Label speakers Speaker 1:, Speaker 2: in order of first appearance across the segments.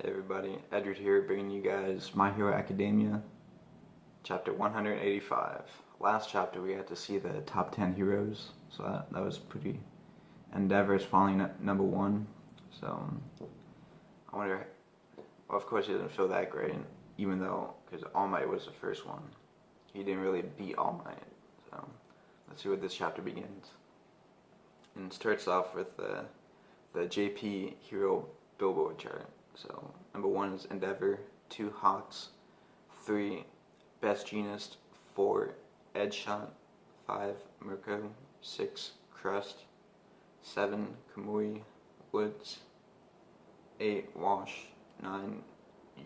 Speaker 1: Hey everybody, Edward here bringing you guys My Hero Academia, chapter 185. Last chapter we had to see the top 10 heroes, so that was pretty. Endeavor is falling at number 1, so I wonder, well of course he didn't feel that great, even though, because All Might was the first one. He didn't really beat All Might, so let's see what this chapter begins. And it starts off with the JP Hero Billboard chart. So number 1 is Endeavor, 2 Hawks, 3 Best Jeanist, 4 Edgeshot, 5 Mirko, 6 Crust, 7 Kamui Woods, 8 Wash, 9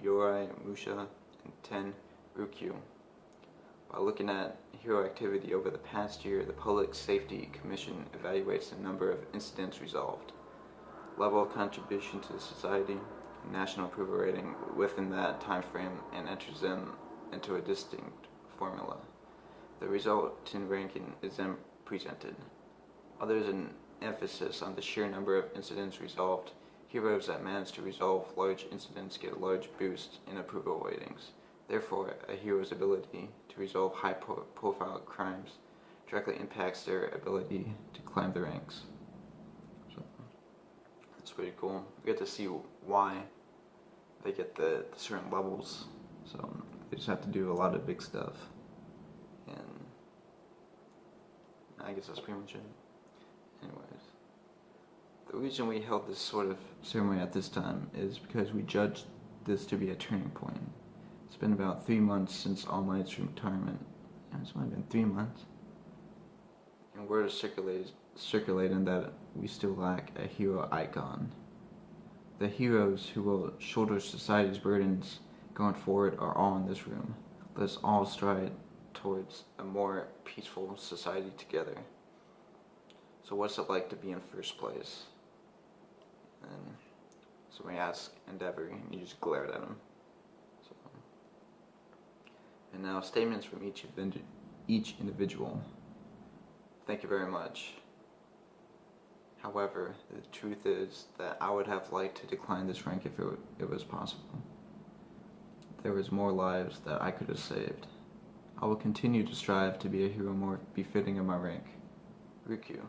Speaker 1: Yorai Musha, and 10 Ryukyu. By looking at hero activity over the past year, the Public Safety Commission evaluates the number of incidents resolved, level of contribution to society, national approval rating within that time frame, and enters them into a distinct formula. The resulting ranking is then presented. Others an emphasis on the sheer number of incidents resolved. Heroes that manage to resolve large incidents get a large boost in approval ratings. Therefore, a hero's ability to resolve high-profile crimes directly impacts their ability to climb the ranks. It's pretty cool. We get to see why they get the certain levels. So they just have to do a lot of big stuff. And I guess that's pretty much it. Anyways, the reason we held this sort of ceremony at this time is because we judged this to be a turning point. It's been about 3 months since All Might's retirement. And it's only been 3 months. And word is circulating that we still lack a hero icon. The heroes who will shoulder society's burdens going forward are all in this room. Let's all stride towards a more peaceful society together. So what's it like to be in first place? And so we ask Endeavor, and you just glared at him. So, and now statements from each individual. Thank you very much. However, the truth is that I would have liked to decline this rank if it was possible. There was more lives that I could have saved. I will continue to strive to be a hero more befitting of my rank. Ryukyu.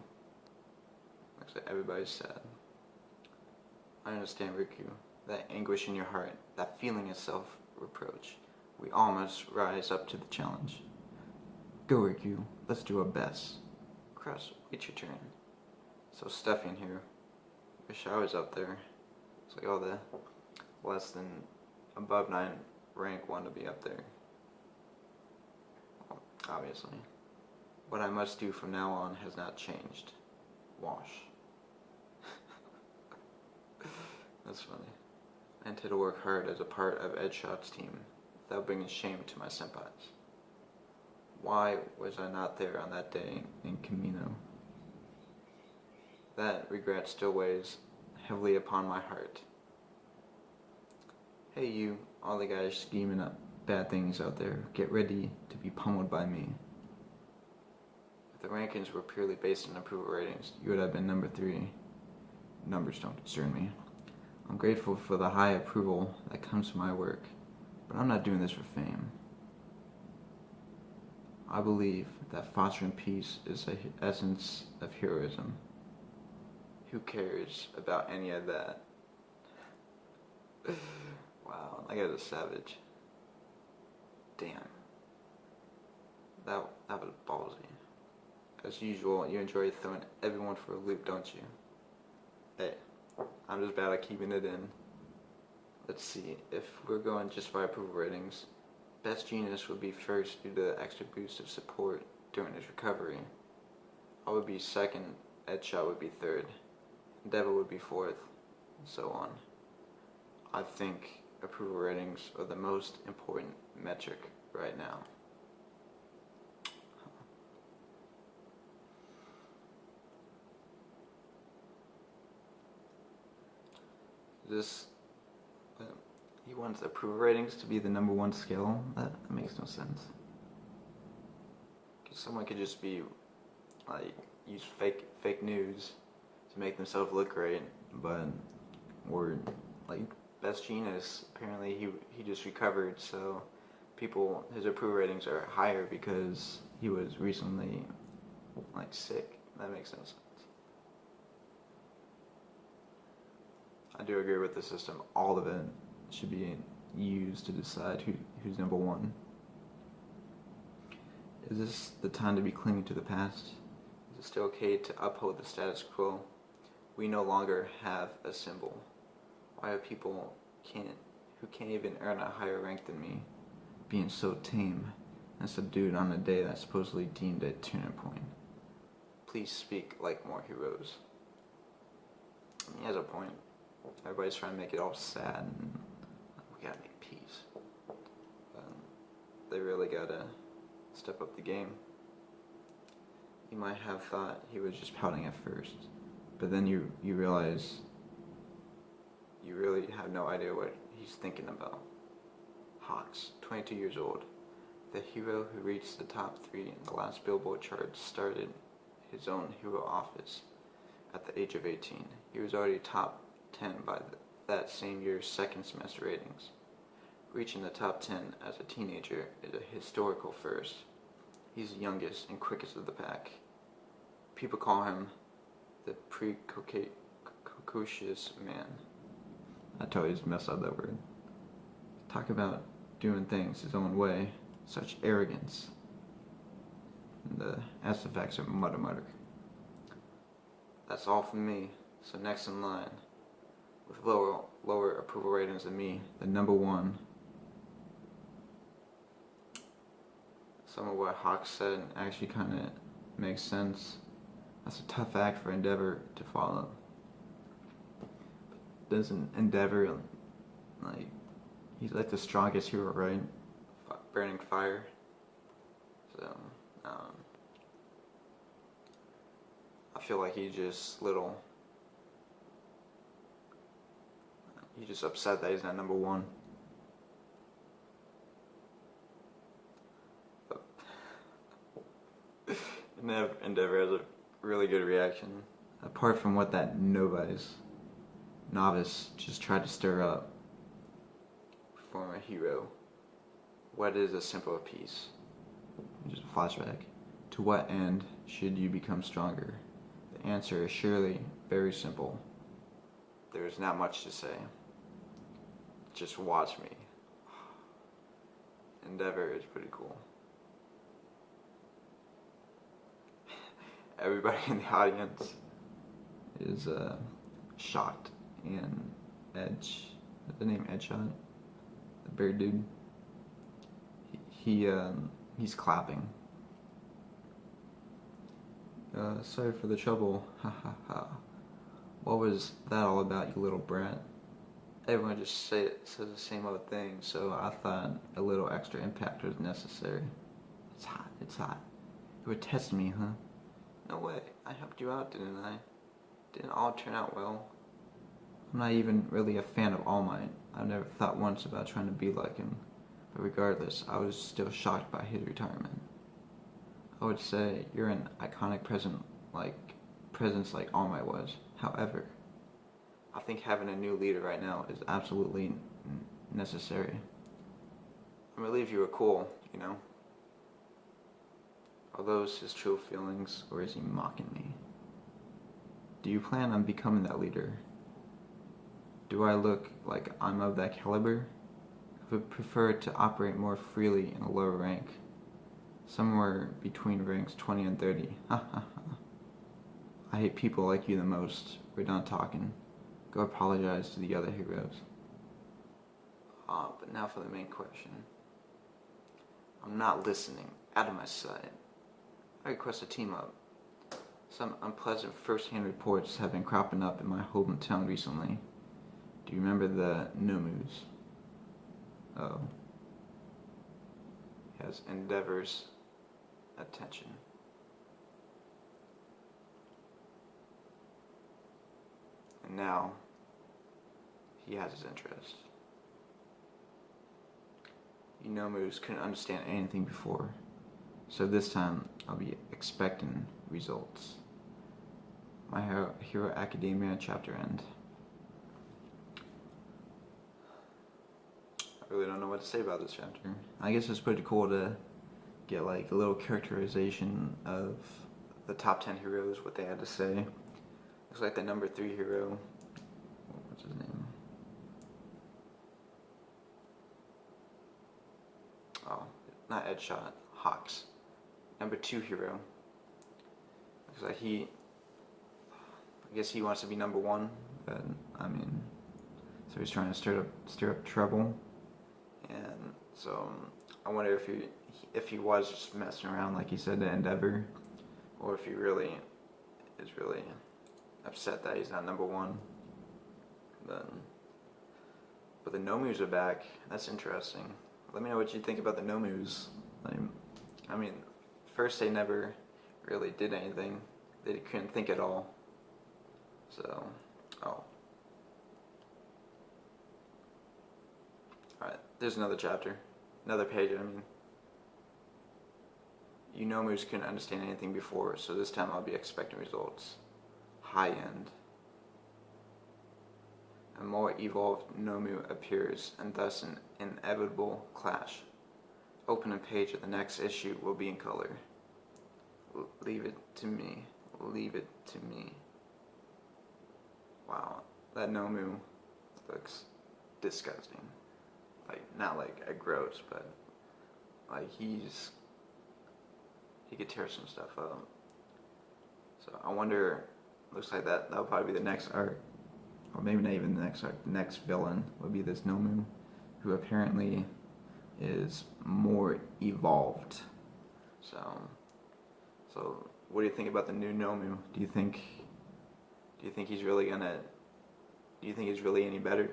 Speaker 1: Looks like everybody's sad. I understand, Ryukyu. That anguish in your heart, that feeling of self-reproach. We all must rise up to the challenge. Go, Ryukyu. Let's do our best. Crust, wait your turn. So stuffy in here. Wish I was up there. It's like all the less than above 9 rank want to be up there. Well, obviously. What I must do from now on has not changed. Wash. That's funny. I intend to work hard as a part of Edgeshot's team without bringing shame to my senpais. Why was I not there on that day in Kamino? That regret still weighs heavily upon my heart. Hey you, all the guys scheming up bad things out there, get ready to be pummeled by me. If the rankings were purely based on approval ratings, you would have been number 3. Numbers don't concern me. I'm grateful for the high approval that comes from my work, but I'm not doing this for fame. I believe that fostering peace is the essence of heroism. Who cares about any of that? Wow, that guy's a savage. Damn. That was ballsy. As usual, you enjoy throwing everyone for a loop, don't you? Hey, I'm just bad at keeping it in. Let's see, if we're going just by approval ratings, Best Jeanist would be first due to the extra boost of support during his recovery. I would be second, Edgeshot would be third, Endeavor would be fourth, and so on. I think approval ratings are the most important metric right now. He wants approval ratings to be the number 1 skill? That makes no sense. Because someone could just be, like, use fake news to make themselves look great, but, or, like, best genius. Apparently he just recovered, so his approval ratings are higher because he was recently like sick. That makes no sense. I do agree with the system. All of it should be used to decide who's number one. Is this the time to be clinging to the past? Is it still okay to uphold the status quo? We no longer have a symbol. Why are people who can't even earn a higher rank than me being so tame and subdued on a day that's supposedly deemed a turning point? Please speak like more heroes. He has a point. Everybody's trying to make it all sad and we gotta make peace. They really gotta step up the game. You might have thought he was just pouting at first, but then you realize you really have no idea what he's thinking about. Hawks, 22 years old, the hero who reached the top 3 in the last Billboard chart, started his own hero office at the age of 18. He was already top 10 by that same year's second semester ratings. Reaching the top 10 as a teenager is a historical first. He's the youngest and quickest of the pack. People call him the precocious man. I totally just messed up that word. Talk about doing things his own way. Such arrogance. And the S effects are mutter. That's all from me. So next in line, with lower approval ratings than me, the number one. Some of what Hawks said actually kind of makes sense. That's a tough act for Endeavor to follow. Doesn't Endeavor, like, he's like the strongest hero, right? Burning fire. So, I feel like he's just upset that he's not number one. Endeavor has a really good reaction. Apart from what that novice just tried to stir up. Former hero. What is a simple piece? Just a flashback. To what end should you become stronger? The answer is surely very simple. There is not much to say. Just watch me. Endeavor is pretty cool. Everybody in the audience is shocked, and Edge, the name Edgeshot, the bear dude, he's clapping. Sorry for the trouble, ha ha ha. What was that all about, you little brat? Everyone just says the same old thing, so I thought a little extra impact was necessary. It's hot. You were testing me, huh? No way, I helped you out, didn't I? Didn't all turn out well? I'm not even really a fan of All Might. I've never thought once about trying to be like him. But regardless, I was still shocked by his retirement. I would say you're an iconic presence like All Might was. However, I think having a new leader right now is absolutely necessary. I'm relieved you were cool, you know? Are those his true feelings, or is he mocking me? Do you plan on becoming that leader? Do I look like I'm of that caliber? I would prefer to operate more freely in a lower rank. Somewhere between ranks 20 and 30. Ha ha ha. I hate people like you the most. We're done talking. Go apologize to the other heroes. But now for the main question. I'm not listening. Out of my sight. I request a team up. Some unpleasant first-hand reports have been cropping up in my hometown recently. Do you remember the Nomus? Oh. He has Endeavor's attention. And now, he has his interest. You Nomus couldn't understand anything before. So this time, I'll be expecting results. My Hero Academia chapter end. really don't know what to say about this chapter. I guess it's pretty cool to get like a little characterization of the top 10 heroes, what they had to say. Looks like the number 3 hero, what's his name? Oh, not Edshot, Hawks. Number 2 hero. Looks like I guess he wants to be number 1, but I mean, so he's trying to stir up trouble, and so I wonder if he was just messing around like he said to Endeavor, or if he really is really upset that he's not number 1. But the Nomus are back. That's interesting. Let me know what you think about the Nomus. I mean, first they never really did anything. They couldn't think at all. So, Alright, there's another chapter. Another page, I mean. You Nomus couldn't understand anything before, so this time I'll be expecting results. High end. A more evolved Nomu appears, and thus an inevitable clash. Open a page of the next issue will be in color. Leave it to me. Leave it to me. Wow, that Nomu looks disgusting. Like, not like a gross, but like he could tear some stuff up. So I wonder, looks like that'll probably be the next arc. Or maybe not even the next arc. The next villain would be this Nomu, who apparently is more evolved. So what do you think about the new Nomu? Do you think he's really any better?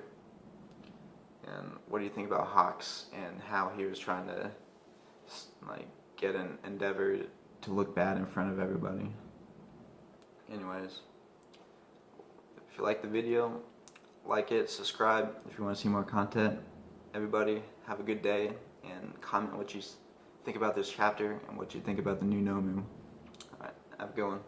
Speaker 1: And what do you think about Hawks and how he was trying to like get an Endeavor to look bad in front of everybody? Anyways, if you like the video, like it, subscribe if you want to see more content. Everybody, have a good day, and comment what you think about this chapter and what you think about the new Nomu. Alright, have a good one.